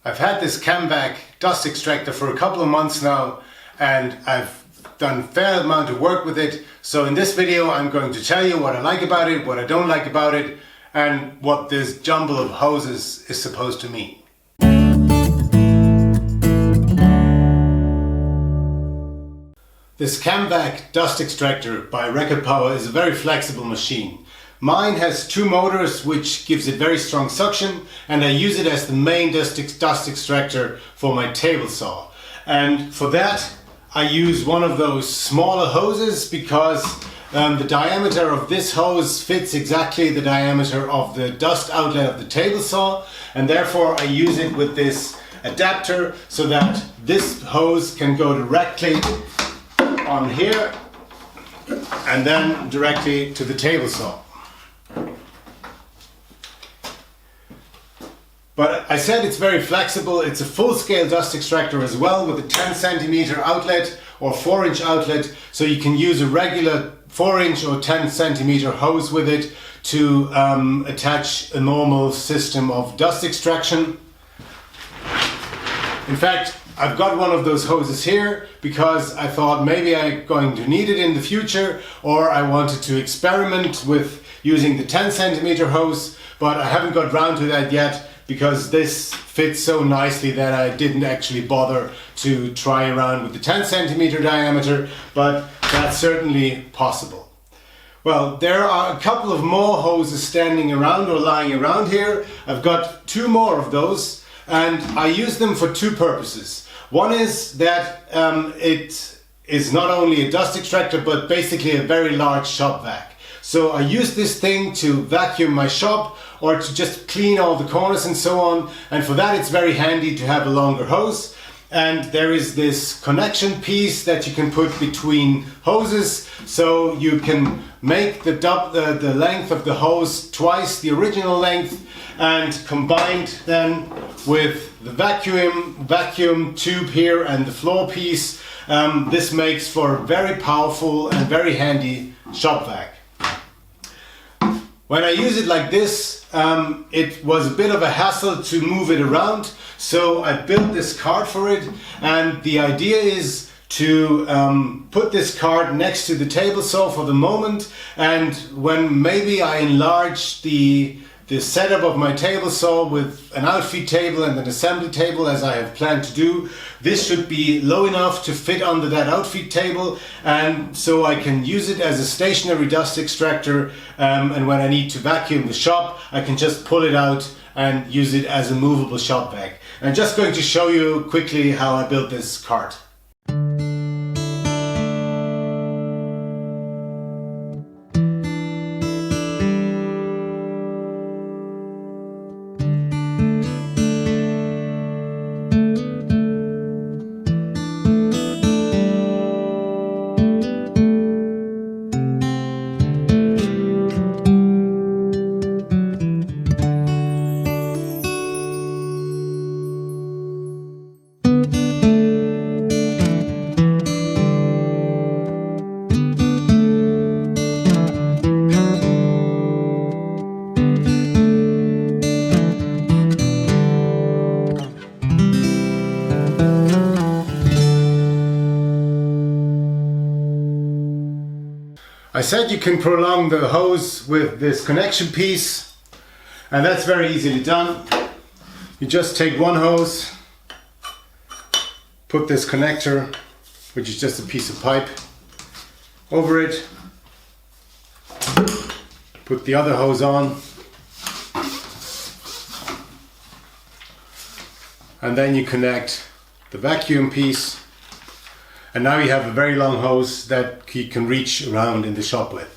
I've had this CAMVAC dust extractor for a couple of months now, and I've done a fair amount of work with it. So in this video I'm going to tell you what I like about it, what I don't like about it, and what this jumble of hoses is supposed to mean. This CAMVAC dust extractor by Record Power is a very flexible machine. Mine has two motors, which gives it very strong suction, and I use it as the main dust extractor for my table saw. And for that I use one of those smaller hoses because the diameter of this hose fits exactly the diameter of the dust outlet of the table saw, and therefore I use it with this adapter so that this hose can go directly on here and then directly to the table saw. But I said it's very flexible. It's a full-scale dust extractor as well, with a 10 centimeter outlet or 4-inch outlet, so you can use a regular 4-inch or 10 centimeter hose with it to attach a normal system of dust extraction. In fact, I've got one of those hoses here because I thought maybe I'm going to need it in the future, or I wanted to experiment with using the 10 centimeter hose, but I haven't got round to that yet because this fits so nicely that I didn't actually bother to try around with the 10 centimeter diameter, but that's certainly possible. Well, there are a couple of more hoses standing around or lying around here. I've got two more of those, and I use them for two purposes. One is that it is not only a dust extractor, but basically a very large shop vac. So I use this thing to vacuum my shop or to just clean all the corners and so on, and for that it's very handy to have a longer hose. And there is this connection piece that you can put between hoses, so you can make the length of the hose twice the original length, and combined then with the vacuum tube here and the floor piece, this makes for a very powerful and very handy shop vac. When I use it like this, it was a bit of a hassle to move it around, so I built this cart for it, and the idea is to put this cart next to the table saw for the moment, and when maybe I enlarge the setup of my table saw with an outfeed table and an assembly table, as I have planned to do, this should be low enough to fit under that outfeed table, and so I can use it as a stationary dust extractor, and when I need to vacuum the shop I can just pull it out and use it as a movable shop vac. I'm just going to show you quickly how I built this cart. I said you can prolong the hose with this connection piece, and that's very easily done. You just take one hose, put this connector, which is just a piece of pipe, over it, put the other hose on, and then you connect the vacuum piece. And now you have a very long hose that you can reach around in the shop with.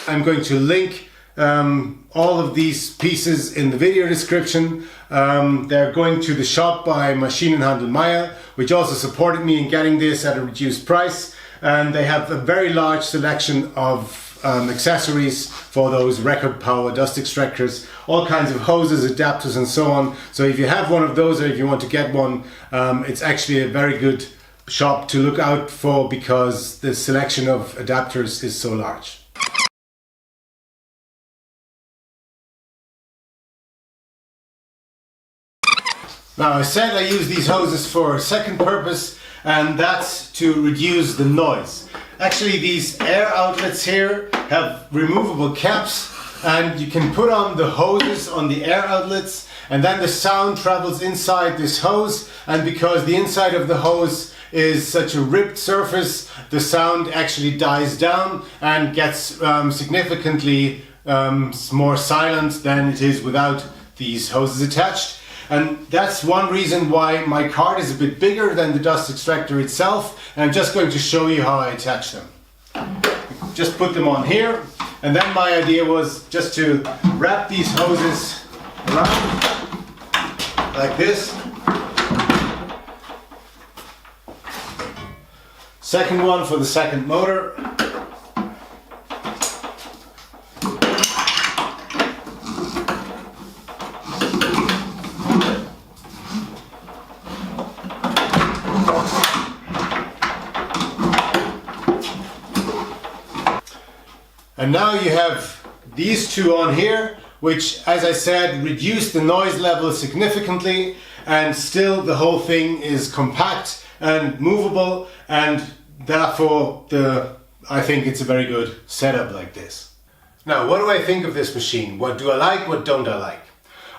I'm going to link all of these pieces in the video description. They're going to the shop by Maschinenhandel Meyer, which also supported me in getting this at a reduced price. And they have a very large selection of accessories for those Record Power dust extractors, all kinds of hoses, adapters and so on. So if you have one of those, or if you want to get one, it's actually a very good shop to look out for because the selection of adapters is so large. Now, I said I use these hoses for a second purpose, and that's to reduce the noise. Actually, these air outlets here have removable caps, and you can put on the hoses on the air outlets, and then the sound travels inside this hose, and because the inside of the hose is such a ripped surface, the sound actually dies down and gets significantly more silent than it is without these hoses attached. And that's one reason why my card is a bit bigger than the dust extractor itself, and I'm just going to show you how I attach them. Just put them on here, and then my idea was just to wrap these hoses around like this. Second one for the second motor. And now you have these two on here, which, as I said, reduce the noise level significantly, and still the whole thing is compact and movable, and therefore I think it's a very good setup like this. Now, what do I think of this machine? What do I like, what don't I like?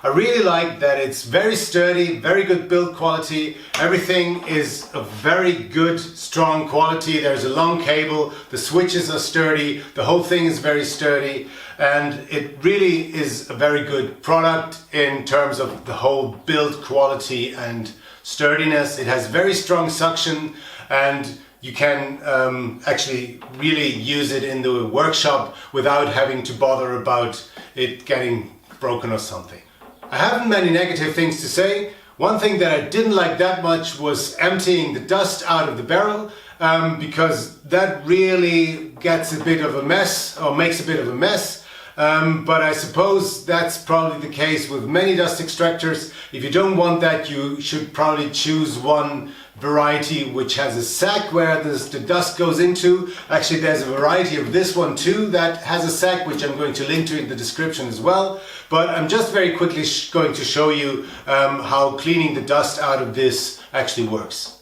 I really like that it's very sturdy, very good build quality. Everything is of very good, strong quality. There's a long cable, the switches are sturdy, the whole thing is very sturdy, and it really is a very good product in terms of the whole build quality and sturdiness. It has very strong suction, and you can actually really use it in the workshop without having to bother about it getting broken or something. I haven't many negative things to say. One thing that I didn't like that much was emptying the dust out of the barrel, because that really gets a bit of a mess, or makes a bit of a mess. But I suppose that's probably the case with many dust extractors. If you don't want that, you should probably choose one variety which has a sack where the dust goes into. Actually, there's a variety of this one too that has a sack, which I'm going to link to in the description as well. But I'm just very quickly going to show you how cleaning the dust out of this actually works.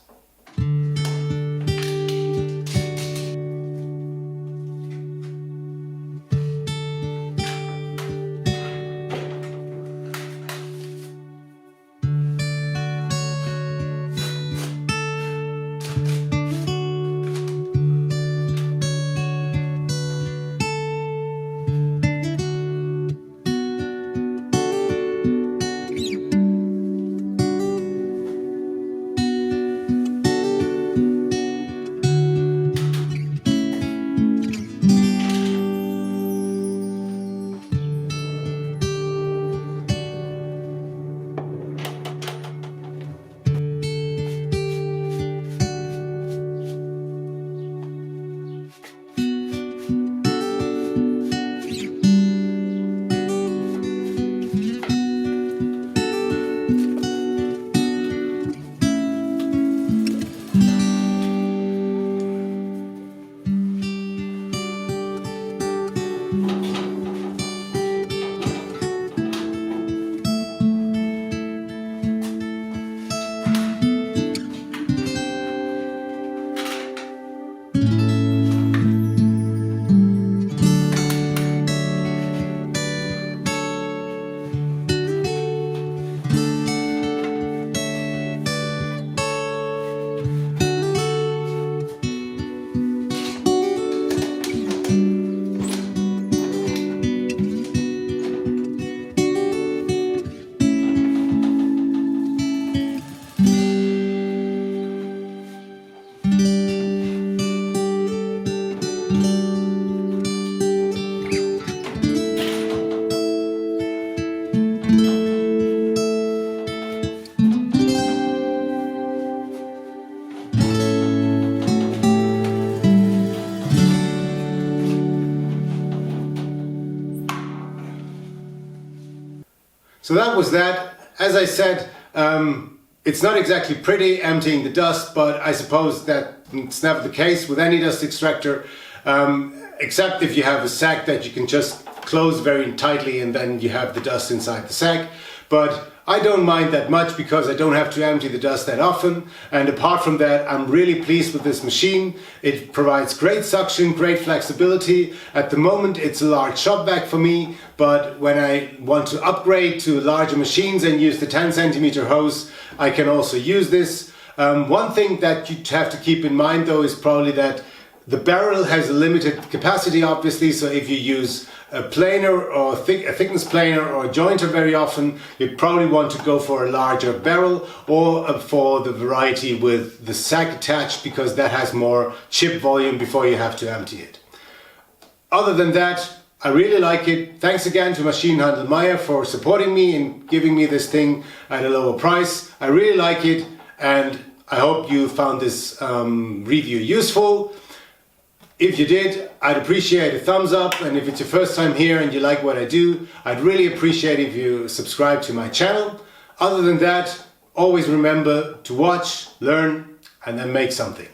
So that was that. As I said, It's not exactly pretty emptying the dust, but I suppose that it's never the case with any dust extractor, except if you have a sack that you can just close very tightly and then you have the dust inside the sack. But I don't mind that much because I don't have to empty the dust that often, and apart from that, I'm really pleased with this machine. It provides great suction, great flexibility. At the moment it's a large shop vac for me, but when I want to upgrade to larger machines and use the 10 centimeter hose, I can also use this. One thing that you have to keep in mind though is probably that the barrel has a limited capacity, obviously, so if you use a planer or a thickness planer or a jointer very often, you probably want to go for a larger barrel or for the variety with the sack attached, because that has more chip volume before you have to empty it. Other than that, I really like it. Thanks again to Maschinenhandel Meyer for supporting me and giving me this thing at a lower price. I really like it, and I hope you found this review useful. If you did, I'd appreciate a thumbs up, and if it's your first time here and you like what I do, I'd really appreciate if you subscribe to my channel. Other than that, always remember to watch, learn, and then make something.